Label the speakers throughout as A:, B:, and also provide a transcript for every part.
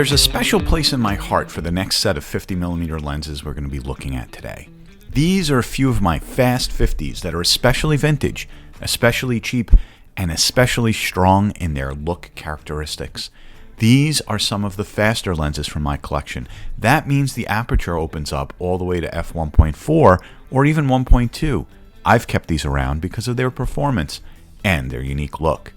A: There's a special place in my heart for the next set of 50mm lenses we're going to be looking at today. These are a few of my fast 50s that are especially vintage, especially cheap, and especially strong in their look characteristics. These are some of the faster lenses from my collection. That means the aperture opens up all the way to f1.4 or even 1.2. I've kept these around because of their performance and their unique look.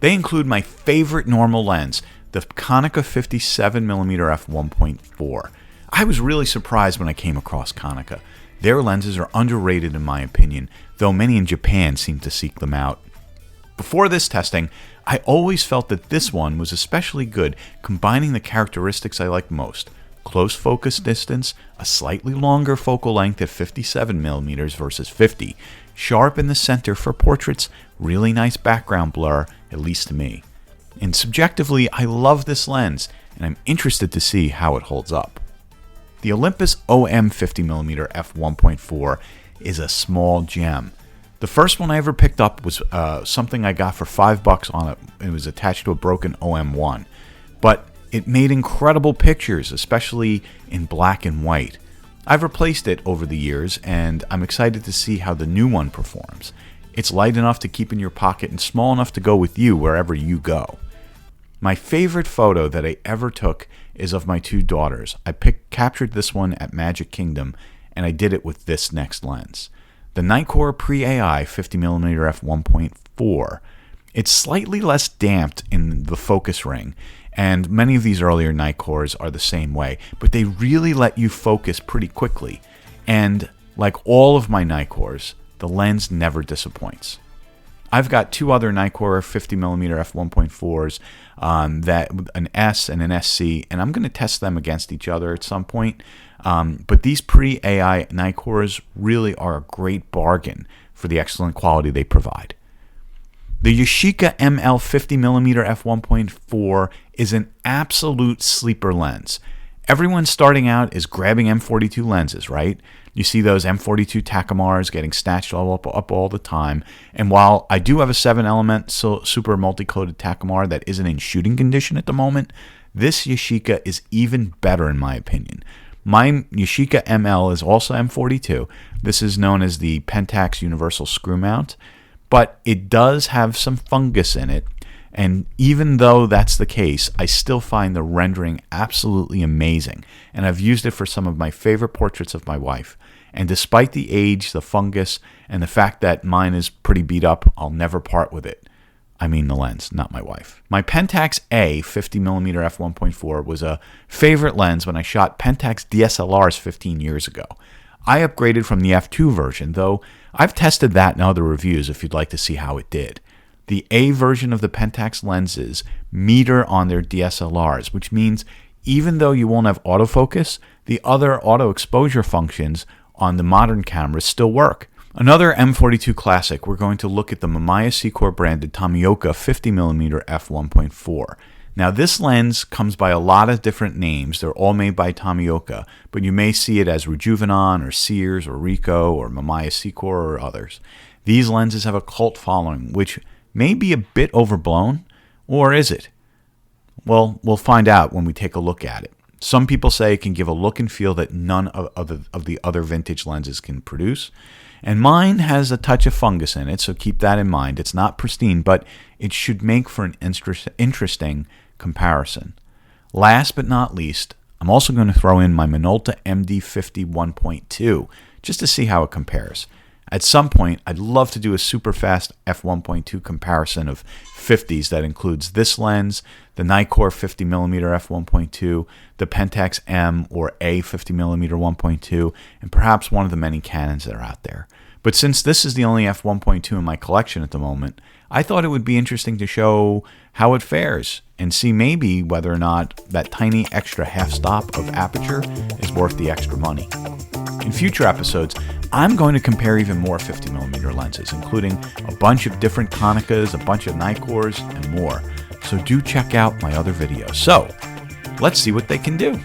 A: They include my favorite normal lens, the Konica 57mm f1.4. I was really surprised when I came across Konica. Their lenses are underrated in my opinion, though many in Japan seem to seek them out. Before this testing, I always felt that this one was especially good, combining the characteristics I like most. Close focus distance, a slightly longer focal length at 57mm versus 50, sharp in the center for portraits, really nice background blur, at least to me. And subjectively, I love this lens, and I'm interested to see how it holds up. The Olympus OM 50mm f1.4 is a small gem. The first one I ever picked up was something I got for $5 on it. It was attached to a broken OM1. But it made incredible pictures, especially in black and white. I've replaced it over the years, and I'm excited to see how the new one performs. It's light enough to keep in your pocket and small enough to go with you wherever you go. My favorite photo that I ever took is of my two daughters. I captured this one at Magic Kingdom, and I did it with this next lens. The Nikon Pre-AI 50mm f1.4. It's slightly less damped in the focus ring, and many of these earlier Nikons are the same way, but they really let you focus pretty quickly. And like all of my Nikons, the lens never disappoints. I've got two other Nikon 50mm f1.4s, an S and an SC, and I'm going to test them against each other at some point. But these pre-AI Nikons really are a great bargain for the excellent quality they provide. The Yashica ML 50mm f1.4 is an absolute sleeper lens. Everyone starting out is grabbing M42 lenses, right? You see those M42 Takumars getting snatched up all the time. And while I do have a 7-element super multi-coated Takumar that isn't in shooting condition at the moment, this Yashica is even better in my opinion. My Yashica ML is also M42. This is known as the Pentax Universal Screw Mount, but it does have some fungus in it. And even though that's the case, I still find the rendering absolutely amazing, and I've used it for some of my favorite portraits of my wife. And despite the age, the fungus, and the fact that mine is pretty beat up, I'll never part with it. I mean the lens, not my wife. My Pentax A 50mm f1.4 was a favorite lens when I shot Pentax DSLRs 15 years ago. I upgraded from the f2 version, though I've tested that in other reviews if you'd like to see how it did. The A version of the Pentax lenses meter on their DSLRs, which means even though you won't have autofocus, the other auto exposure functions on the modern cameras still work. Another M42 classic, we're going to look at the Mamiya Secor branded Tomioka 50mm f1.4. Now this lens comes by a lot of different names. They're all made by Tomioka, but you may see it as Rejuvenon or Sears or Ricoh or Mamiya Secor or others. These lenses have a cult following, which may be a bit overblown, or is it? Well, we'll find out when we take a look at it. Some people say it can give a look and feel that none of the other vintage lenses can produce, and mine has a touch of fungus in it, so keep that in mind. It's not pristine, but it should make for an interesting comparison. Last but not least, I'm also going to throw in my Minolta MD50 1.2 just to see how it compares. At some point, I'd love to do a super fast f1.2 comparison of 50s that includes this lens, the Nikon 50mm f1.2, the Pentax M or A 50mm 1.2, and perhaps one of the many Canons that are out there. But since this is the only f1.2 in my collection at the moment, I thought it would be interesting to show how it fares and see maybe whether or not that tiny extra half stop of aperture is worth the extra money. In future episodes, I'm going to compare even more 50mm lenses, including a bunch of different Konicas, a bunch of Nikons, and more. So do check out my other videos. So, let's see what they can do.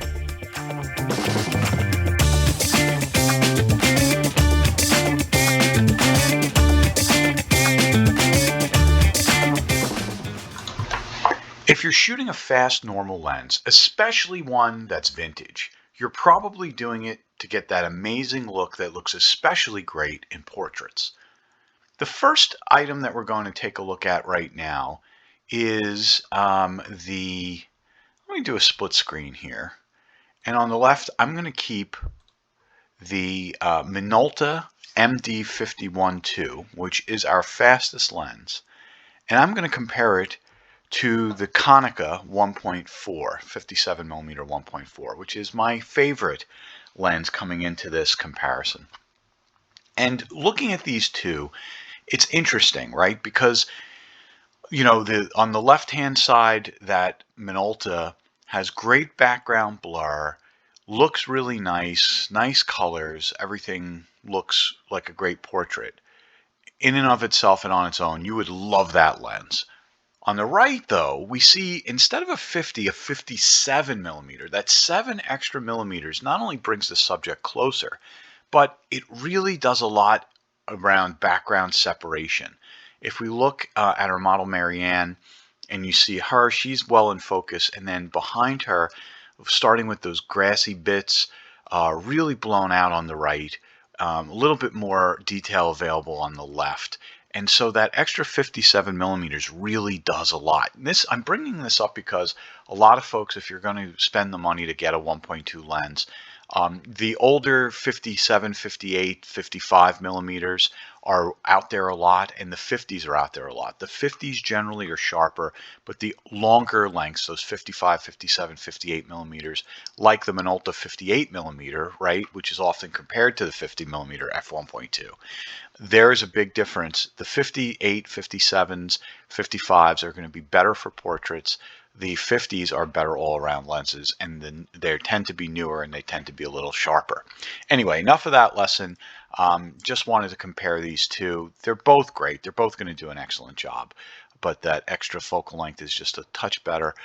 B: If
A: you're shooting a fast normal lens, especially one that's vintage, you're probably doing it to get that amazing look that looks especially great in portraits. The first item that we're going to take a look at right now is let me do a split screen here. And on the left, I'm going to keep the Minolta MD51-2, which is our fastest lens. And I'm going to compare it to the Konica 1.4, 57mm 1.4, which is my favorite lens coming into this comparison. And looking at these two, it's interesting, right? Because, you know, on the left-hand side, that Minolta has great background blur, looks really nice, nice colors, everything looks like a great portrait. In and of itself and on its own, you would love that lens. On the right, though, we see instead of a 50, a 57mm. That 7 extra millimeters not only brings the subject closer, but it really does a lot around background separation. If we look at our model Marianne, and you see her, she's well in focus, and then behind her, starting with those grassy bits, really blown out on the right, a little bit more detail available on the left. And so that extra 57mm really does a lot. And I'm bringing this up because a lot of folks, if you're going to spend the money to get a 1.2 lens, the older 57, 58, 55mm are out there a lot, and the 50s are out there a lot. The 50s generally are sharper, but the longer lengths, those 55, 57, 58mm, like the Minolta 58mm, right, which is often compared to the 50mm f1.2, there is a big difference. The 58, 57s, 55s are going to be better for portraits. The 50s are better all-around lenses, and then they tend to be newer and they tend to be a little sharper. Anyway, enough of that lesson. Just wanted to compare these two. They're both great. They're both going to do an excellent job, but that extra focal length is just a touch better.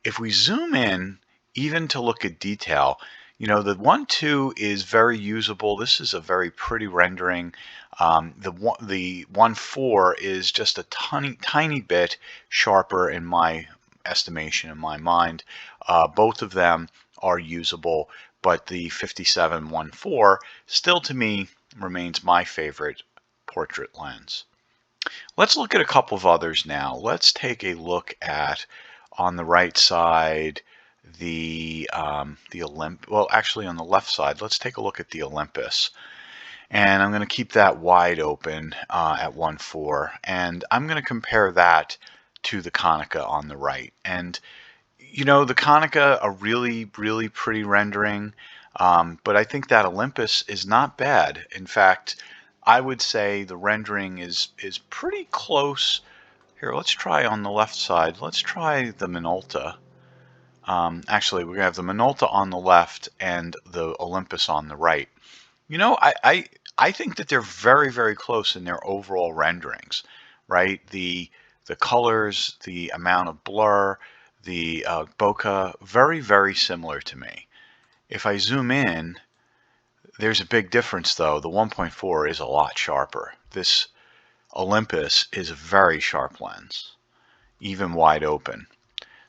A: If we zoom in, even to look at detail, you know, the 1.2 is very usable. This is a very pretty rendering. The 1.4 is just a tiny bit sharper in my estimation, in my mind. Both of them are usable, but the 57 1.4 still to me remains my favorite portrait lens. Let's look at a couple of others now. Let's take a look at, on the right side, the Olympus. Well, actually on the left side, let's take a look at the Olympus. And I'm going to keep that wide open at 1.4, and I'm going to compare that to the Konica on the right. And you know, the Konica, a really pretty rendering, but I think that Olympus is not bad. In fact, I would say the rendering is pretty close. Here, let's try on the left side. Let's try the Minolta. Actually, we're going to have the Minolta on the left and the Olympus on the right. You know, I think that they're very close in their overall renderings, right? The colors, the amount of blur, the bokeh, very similar to me. If I zoom in, there's a big difference though. The 1.4 is a lot sharper. This Olympus is a very sharp lens, even wide open.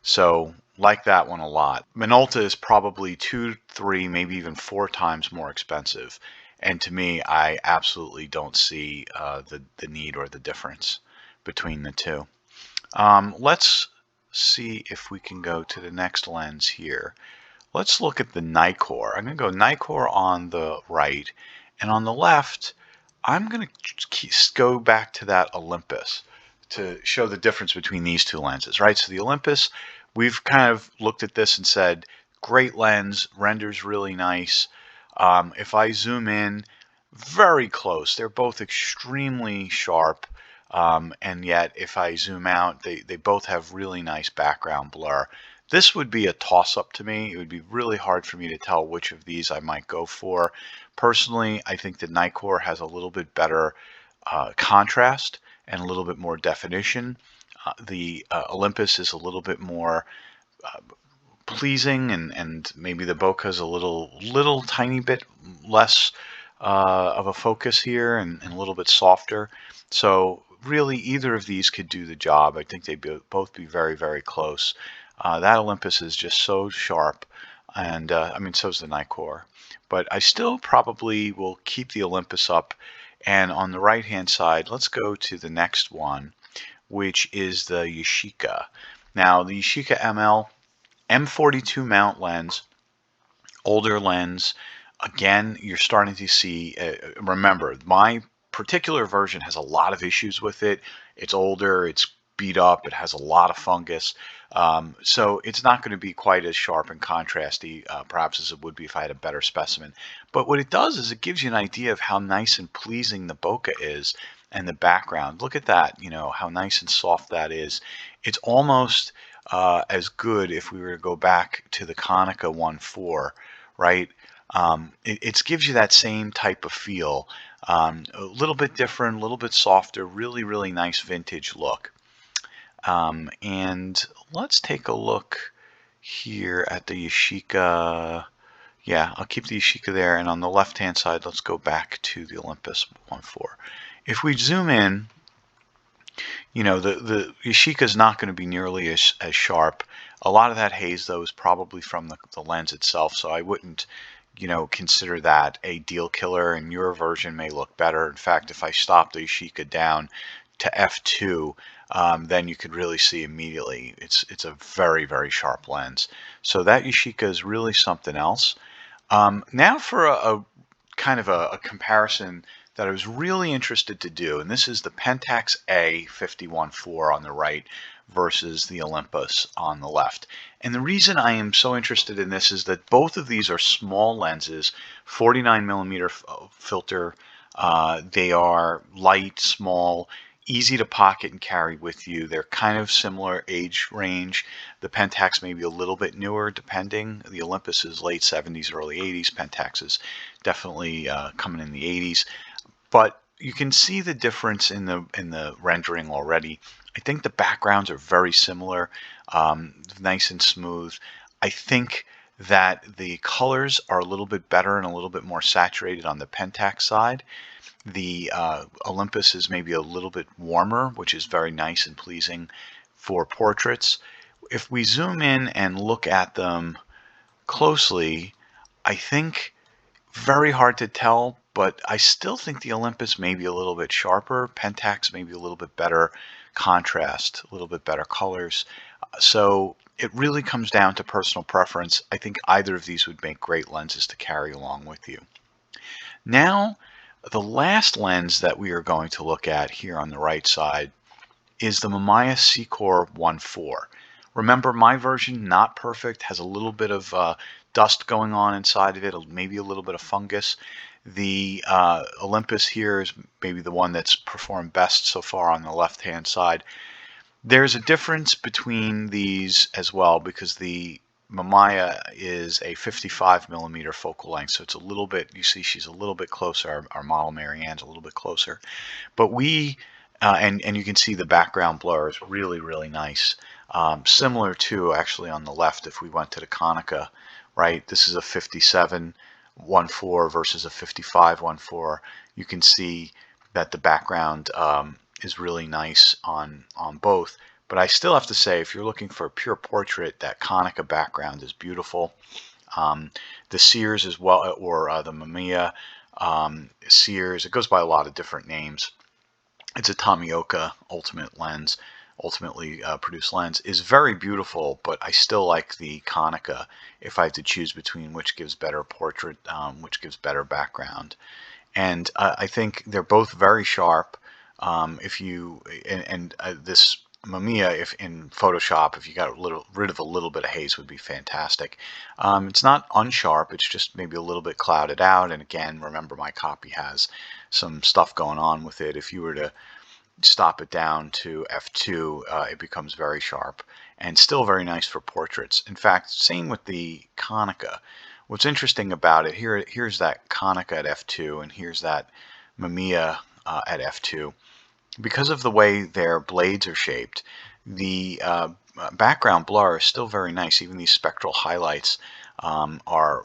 A: So like that one a lot. Minolta is probably 2, 3, maybe even 4 times more expensive. And to me, I absolutely don't see the need or the difference between the two. Let's see if we can go to the next lens here. Let's look at the Nikon. I'm going to go Nikon on the right, and on the left, I'm going to go back to that Olympus to show the difference between these two lenses, right? So the Olympus, we've kind of looked at this and said, great lens, renders really nice. If I zoom in, very close. They're both extremely sharp. And yet if I zoom out, they both have really nice background blur. This would be a toss-up to me. It would be really hard for me to tell which of these I might go for. Personally, I think the Nikon has a little bit better contrast and a little bit more definition. The Olympus is a little bit more pleasing, and maybe the bokeh is a little tiny bit less of a focus here and a little bit softer. So really, either of these could do the job. I think they'd both be very, very close. That Olympus is just so sharp, and I mean, so is the Nikkor. But I still probably will keep the Olympus up. And on the right-hand side, let's go to the next one, which is the Yashica. Now, the Yashica ML M42 mount lens, older lens. Again, you're starting to see, remember, my particular version has a lot of issues with it. It's older, it's beat up, it has a lot of fungus. So it's not going to be quite as sharp and contrasty, perhaps, as it would be if I had a better specimen. But what it does is it gives you an idea of how nice and pleasing the bokeh is and the background. Look at that, you know, how nice and soft that is. It's almost as good if we were to go back to the Konica 1.4, right? It gives you that same type of feel, a little bit different, a little bit softer, really, really nice vintage look. And let's take a look here at the Yashica. Yeah, I'll keep the Yashica there, and on the left-hand side, let's go back to the Olympus 1.4. If we zoom in, you know, the Yashica is not going to be nearly as sharp. A lot of that haze, though, is probably from the lens itself, so I wouldn't, you know, consider that a deal killer, and your version may look better. In fact, if I stop the Yashica down to f2, then you could really see immediately it's a very, very sharp lens. So that Yashica is really something else. Now for a kind of a comparison that I was really interested to do, and this is the Pentax A51.4 on the right versus the Olympus on the left. And the reason I am so interested in this is that both of these are small lenses, 49mm filter. They are light, small, easy to pocket and carry with you. They're kind of similar age range. The Pentax may be a little bit newer, depending. The Olympus is late 70s, early 80s. Pentax is definitely coming in the 80s. But you can see the difference in the rendering already. I think the backgrounds are very similar, nice and smooth. I think that the colors are a little bit better and a little bit more saturated on the Pentax side. The Olympus is maybe a little bit warmer, which is very nice and pleasing for portraits. If we zoom in and look at them closely, I think very hard to tell, but I still think the Olympus may be a little bit sharper. Pentax may be a little bit better contrast, a little bit better colors. So it really comes down to personal preference. I think either of these would make great lenses to carry along with you. Now, the last lens that we are going to look at here on the right side is the Mamiya Secor 1.4. Remember, my version, not perfect, has a little bit of dust going on inside of it, maybe a little bit of fungus. The Olympus here is maybe the one that's performed best so far on the left-hand side. There's a difference between these as well, because the Mamiya is a 55mm focal length, so it's a little bit, you see she's a little bit closer, our model Marianne's a little bit closer. But we, and you can see the background blur is really, really nice. Similar to, actually, on the left, if we went to the Konica, right, this is a 57.1.4 versus a 55.1.4. You can see that the background is really nice on both. But I still have to say, if you're looking for a pure portrait, that Konica background is beautiful. The Sears as well, or the Mamiya Sears, it goes by a lot of different names. It's a Tomioka ultimately produced lens, is very beautiful, but I still like the Konica if I have to choose between which gives better portrait, which gives better background. And I think they're both very sharp. If you, this Mamiya, if in Photoshop, if you got rid of a little bit of haze, would be fantastic. It's not unsharp, it's just maybe a little bit clouded out. And again, remember, my copy has some stuff going on with it. If you were to stop it down to f2, it becomes very sharp and still very nice for portraits. In fact, same with the Konica. What's interesting about it, here's that Konica at f2, and here's that Mamiya at f2. Because of the way their blades are shaped, the background blur is still very nice. Even these spectral highlights are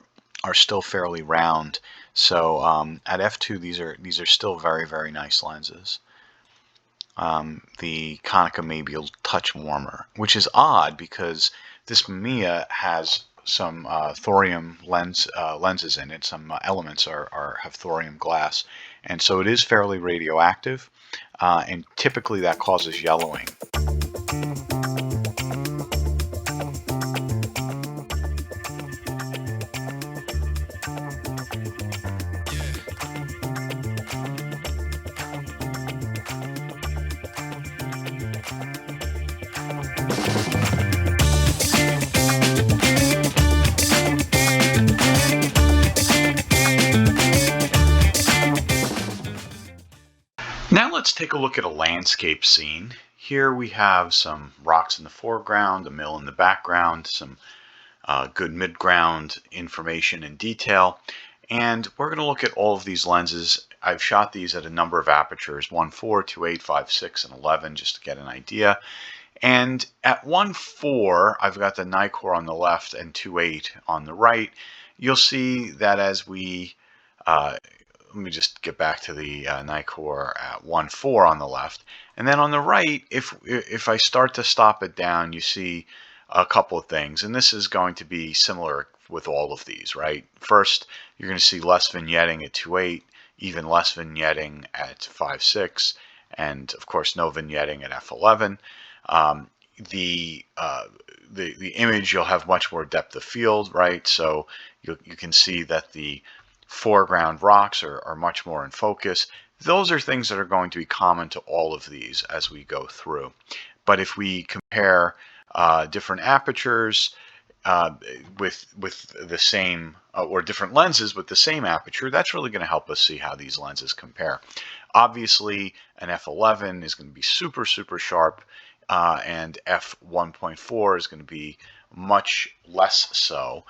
A: still fairly round. So at f2, these are still very, very nice lenses. the Konica may be a touch warmer, which is odd because this Mamiya has some thorium lenses in it. Some elements have thorium glass, and so it is fairly radioactive, and typically that causes yellowing. Now let's take a look at a landscape scene. Here we have some rocks in the foreground, a mill in the background, some good midground information and detail. And we're going to look at all of these lenses. I've shot these at a number of apertures, 1.4, 2.8, 5.6, and 11, just to get an idea. And at 1.4, I've got the Nikon on the left and 2.8 on the right. You'll see that as we let me just get back to the Nikon at 1.4 on the left. And then on the right, if I start to stop it down, you see a couple of things. And this is going to be similar with all of these, right? First, you're going to see less vignetting at 2.8, even less vignetting at 5.6, and of course no vignetting at f11. The image, you'll have much more depth of field, right? So you can see that the foreground rocks are much more in focus. Those are things that are going to be common to all of these as we go through. But if we compare different apertures with the same, or different lenses with the same aperture, that's really going to help us see how these lenses compare. Obviously, an f11 is going to be super, super sharp, and f1.4 is going to be much less so.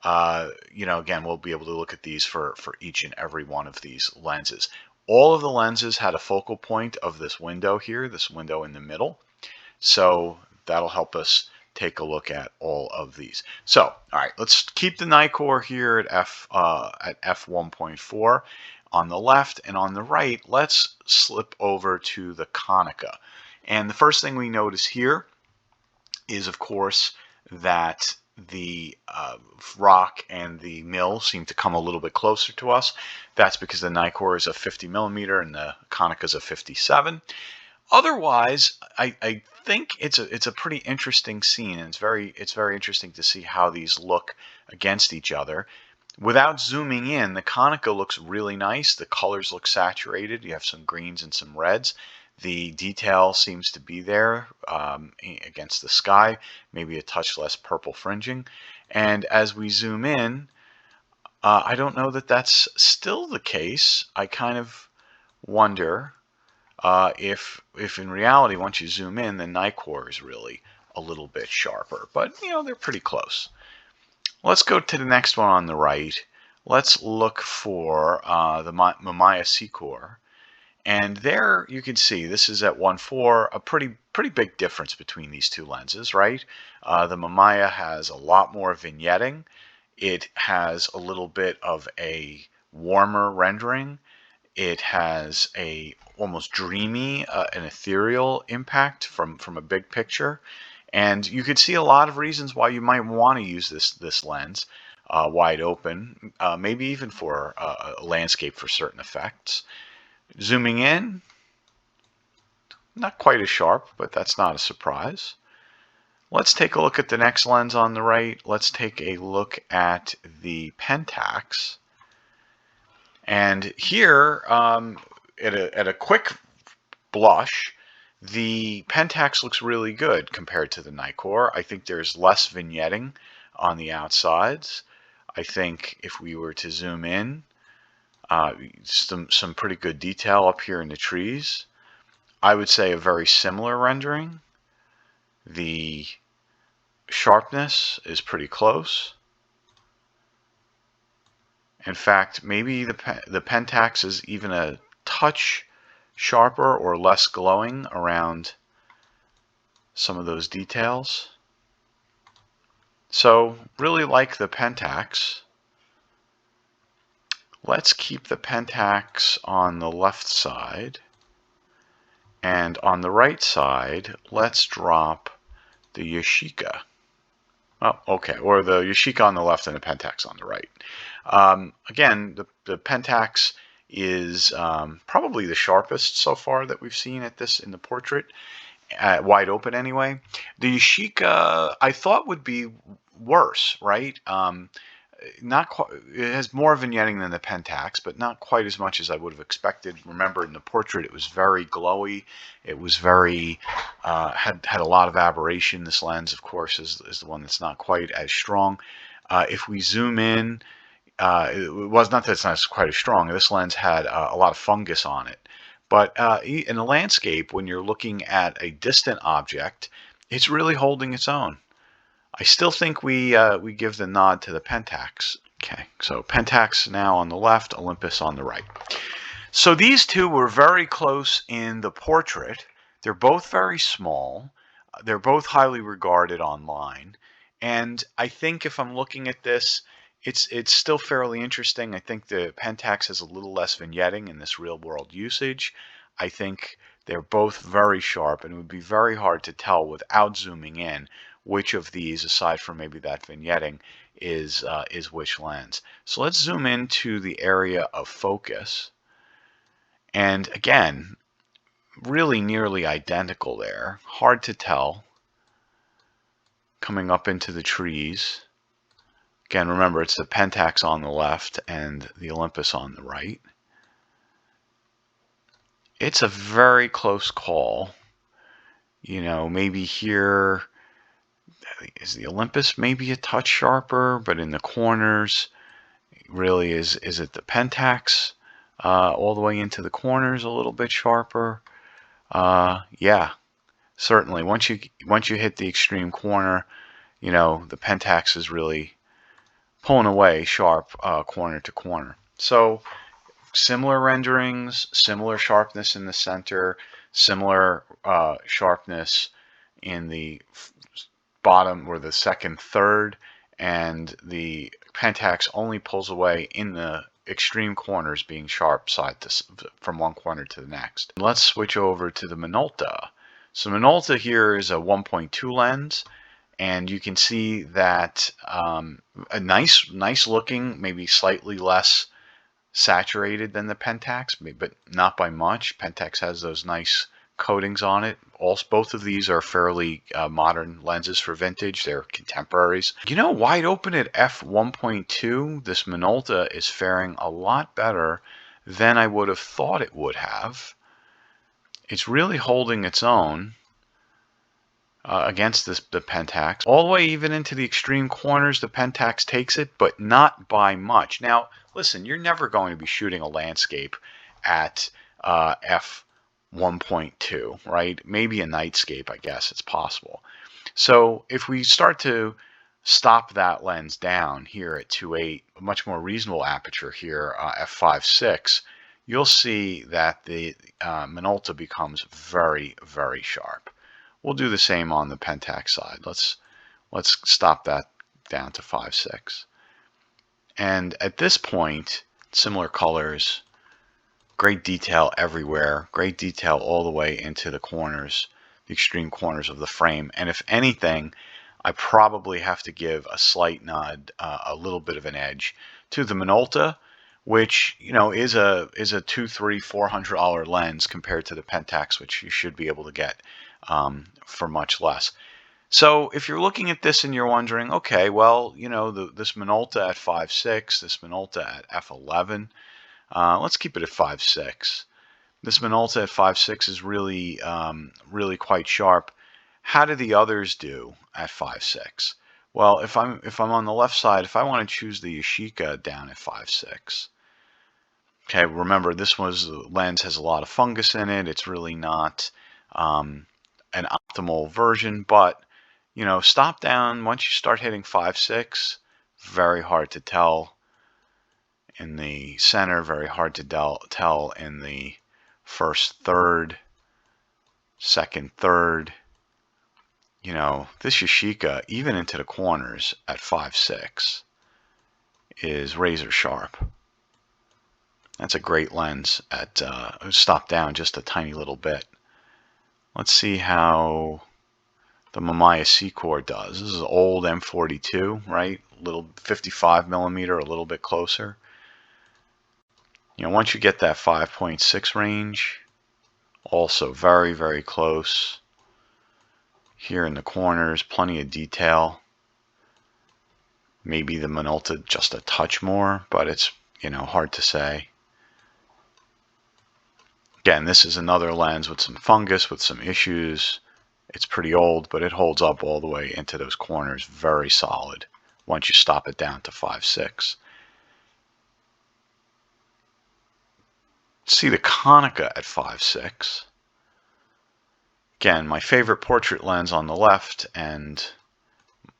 A: Again, we'll be able to look at these for each and every one of these lenses. All of the lenses had a focal point of this window here, this window in the middle. So that'll help us take a look at all of these. So, all right, let's keep the Nikon here at f1.4 on the left, and on the right, let's slip over to the Konica. And the first thing we notice here is, of course, that the rock and the mill seem to come a little bit closer to us. That's because the Nikon is a 50mm and the Konica is a 57. Otherwise, I think it's a pretty interesting scene, and it's very interesting to see how these look against each other. Without zooming in, the Konica looks really nice. The colors look saturated. You have some greens and some reds. The detail seems to be there against the sky, maybe a touch less purple fringing. And as we zoom in, I don't know that that's still the case. I kind of wonder if in reality, once you zoom in, the Nikon is really a little bit sharper. But, they're pretty close. Let's go to the next one on the right. Let's look for the Mamiya Secor. And there you can see this is at 1.4, a pretty big difference between these two lenses, right? The Mamiya has a lot more vignetting. It has a little bit of a warmer rendering. It has a almost dreamy, an ethereal impact from a big picture. And you could see a lot of reasons why you might want to use this lens wide open, maybe even for a landscape for certain effects. Zooming in, not quite as sharp, but that's not a surprise. Let's take a look at the next lens on the right. Let's take a look at the Pentax. And here, at a quick blush, the Pentax looks really good compared to the Nikon. I think there's less vignetting on the outsides. I think if we were to zoom in, some pretty good detail up here in the trees. I would say a very similar rendering. The sharpness is pretty close. In fact, maybe the Pentax is even a touch sharper or less glowing around some of those details. So really like the Pentax. Let's keep the Pentax on the left side. And on the right side, let's drop the Yashica. Oh, okay, or the Yashica on the left and the Pentax on the right. Again, the Pentax is probably the sharpest so far that we've seen at this in the portrait, wide open anyway. The Yashica I thought would be worse, right? Not quite. It has more vignetting than the Pentax, but not quite as much as I would have expected. Remember, in the portrait, it was very glowy. It was very had a lot of aberration. This lens, of course, is the one that's not quite as strong. If we zoom in, it was not that it's not quite as strong. This lens had a lot of fungus on it. But in a landscape, when you're looking at a distant object, it's really holding its own. I still think we give the nod to the Pentax. Okay, so Pentax now on the left, Olympus on the right. So these two were very close in the portrait. They're both very small. They're both highly regarded online. And I think if I'm looking at this, it's still fairly interesting. I think the Pentax has a little less vignetting in this real world usage. I think they're both very sharp, and it would be very hard to tell without zooming in which of these, aside from maybe that vignetting, is which lens. So let's zoom into the area of focus. And again, really nearly identical there. Hard to tell. Coming up into the trees. Again, remember, it's the Pentax on the left and the Olympus on the right. It's a very close call. You know, maybe here is the Olympus maybe a touch sharper, but in the corners, really is it the Pentax all the way into the corners a little bit sharper? Yeah, certainly. Once you hit the extreme corner, you know, the Pentax is really pulling away sharp corner to corner. So similar renderings, similar sharpness in the center, similar sharpness in the bottom or the second third, and the Pentax only pulls away in the extreme corners, being sharp from one corner to the next. Let's switch over to the Minolta. So Minolta here is a 1.2 lens, and you can see that a nice looking, maybe slightly less saturated than the Pentax, but not by much. Pentax has those nice coatings on it. Both of these are fairly modern lenses for vintage. They're contemporaries. You know, wide open at f1.2, this Minolta is faring a lot better than I would have thought it would have. It's really holding its own against the Pentax. All the way even into the extreme corners, the Pentax takes it, but not by much. Now, listen, you're never going to be shooting a landscape at f1.2, right? Maybe a nightscape, I guess it's possible. So if we start to stop that lens down here at 2.8, a much more reasonable aperture here, f5.6, you'll see that the Minolta becomes very, very sharp. We'll do the same on the Pentax side. Let's stop that down to 5.6. And at this point, similar colors, great detail everywhere, great detail all the way into the corners, the extreme corners of the frame. And if anything, I probably have to give a slight nod, a little bit of an edge to the Minolta, which, you know, is a $200, $300, $400 lens compared to the Pentax, which you should be able to get for much less. So if you're looking at this and you're wondering, okay, well, you know, this Minolta at 5.6, this Minolta at f11, let's keep it at 5.6. This Minolta at 5.6 is really, really quite sharp. How do the others do at 5.6? Well, if I'm on the left side, if I want to choose the Yashica down at 5.6, okay, remember this lens has a lot of fungus in it. It's really not an optimal version, but you know, stop down once you start hitting 5.6. Very hard to tell in the center. Very hard to tell in the first third, second third. You know, this Yashica, even into the corners at 5.6, is razor sharp. That's a great lens at stop down just a tiny little bit. Let's see how the Mamiya C-Core does. This is old M42, right? Little 55 millimeter, a little bit closer. You know, once you get that 5.6 range, also very, very close. Here in the corners, plenty of detail. Maybe the Minolta just a touch more, but it's, hard to say. Again, this is another lens with some fungus, with some issues. It's pretty old, but it holds up all the way into those corners. Very solid once you stop it down to 5.6. See the Konica at 5.6. Again, my favorite portrait lens on the left and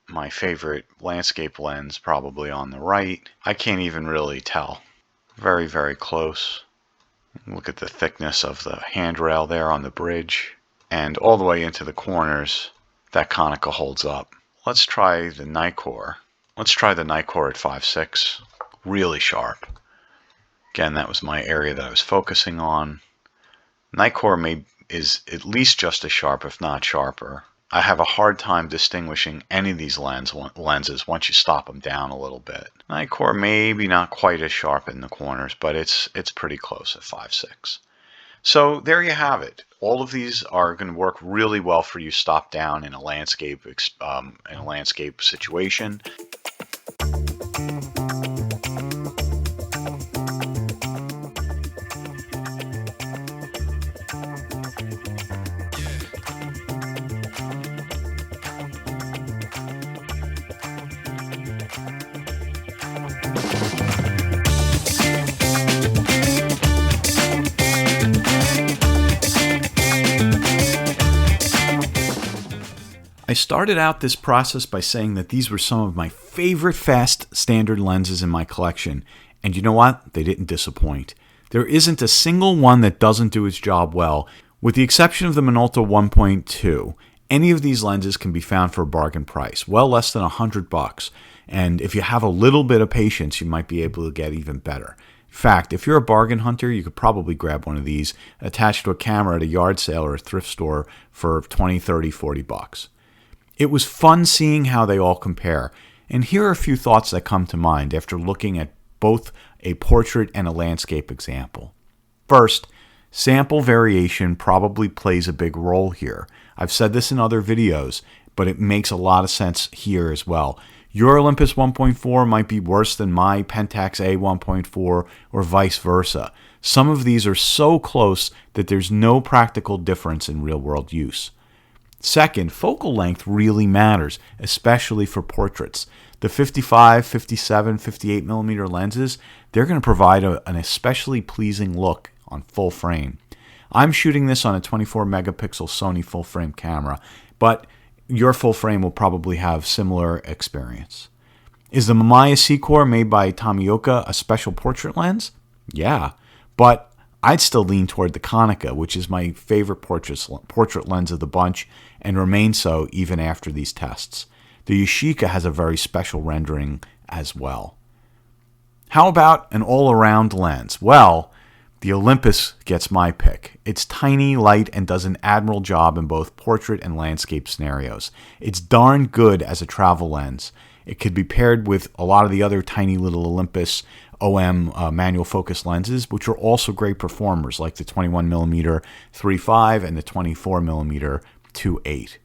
A: my favorite landscape lens probably on the right. I can't even really tell. Very, very close. Look at the thickness of the handrail there on the bridge. And all the way into the corners, that Konica holds up. Let's try the Nikon. Let's try the Nikon at 5.6. Really sharp. Again, that was my area that I was focusing on. Nikon is at least just as sharp, if not sharper. I have a hard time distinguishing any of these lenses once you stop them down a little bit. Nikon maybe not quite as sharp in the corners, but it's pretty close at 5.6. So there you have it. All of these are going to work really well for you stop down in a landscape situation. I started out this process by saying that these were some of my favorite fast standard lenses in my collection, and you know what? They didn't disappoint. There isn't a single one that doesn't do its job well, with the exception of the Minolta 1.2. Any of these lenses can be found for a bargain price, well less than $100, and if you have a little bit of patience, you might be able to get even better. In fact, if you're a bargain hunter, you could probably grab one of these attached to a camera at a yard sale or a thrift store for $20, $30, $40. It was fun seeing how they all compare, and here are a few thoughts that come to mind after looking at both a portrait and a landscape example. First, sample variation probably plays a big role here. I've said this in other videos, but it makes a lot of sense here as well. Your Olympus 1.4 might be worse than my Pentax A 1.4 or vice versa. Some of these are so close that there's no practical difference in real-world use. Second, focal length really matters, especially for portraits. The 55, 57, 58 millimeter lenses, they're going to provide an especially pleasing look on full frame. I'm shooting this on a 24 megapixel Sony full frame camera, but your full frame will probably have similar experience. Is the Mamiya C-Core made by Tomioka a special portrait lens? Yeah, but I'd still lean toward the Konica, which is my favorite portrait lens of the bunch and remains so even after these tests. The Yashica has a very special rendering as well. How about an all-around lens? Well, the Olympus gets my pick. It's tiny, light, and does an admirable job in both portrait and landscape scenarios. It's darn good as a travel lens. It could be paired with a lot of the other tiny little Olympus OM manual focus lenses, which are also great performers, like the 21mm 3.5 and the 24mm 2.8.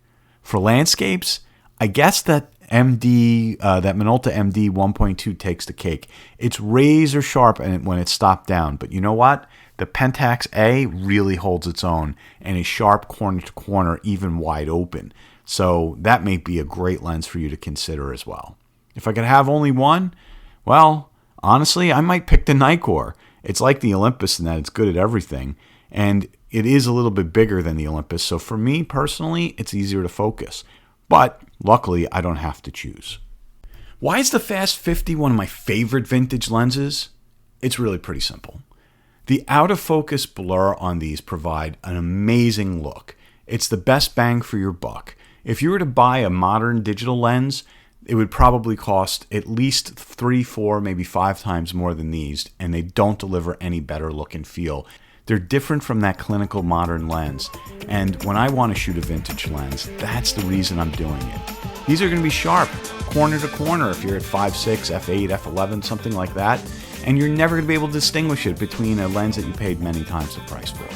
A: For landscapes, I guess that Minolta MD 1.2 takes the cake. It's razor sharp when it's stopped down, but you know what? The Pentax A really holds its own and is sharp corner to corner, even wide open. So that may be a great lens for you to consider as well. If I could have only one, well, honestly, I might pick the Nikon. It's like the Olympus in that it's good at everything, and it is a little bit bigger than the Olympus, so for me personally, it's easier to focus. But luckily, I don't have to choose. Why is the Fast 50 one of my favorite vintage lenses? It's really pretty simple. The out-of-focus blur on these provide an amazing look. It's the best bang for your buck. If you were to buy a modern digital lens, it would probably cost at least 3, 4, maybe 5 times more than these, and they don't deliver any better look and feel. They're different from that clinical modern lens. And when I want to shoot a vintage lens, that's the reason I'm doing it. These are going to be sharp, corner to corner if you're at 5.6, f8, f11, something like that. And you're never going to be able to distinguish it between a lens that you paid many times the price for.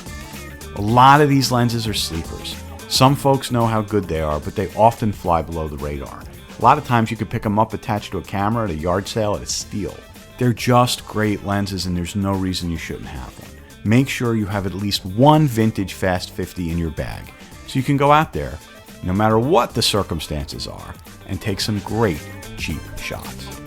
A: A lot of these lenses are sleepers. Some folks know how good they are, but they often fly below the radar. A lot of times you could pick them up attached to a camera at a yard sale at a steal. They're just great lenses and there's no reason you shouldn't have one. Make sure you have at least one vintage Fast 50 in your bag so you can go out there, no matter what the circumstances are, and take some great cheap shots.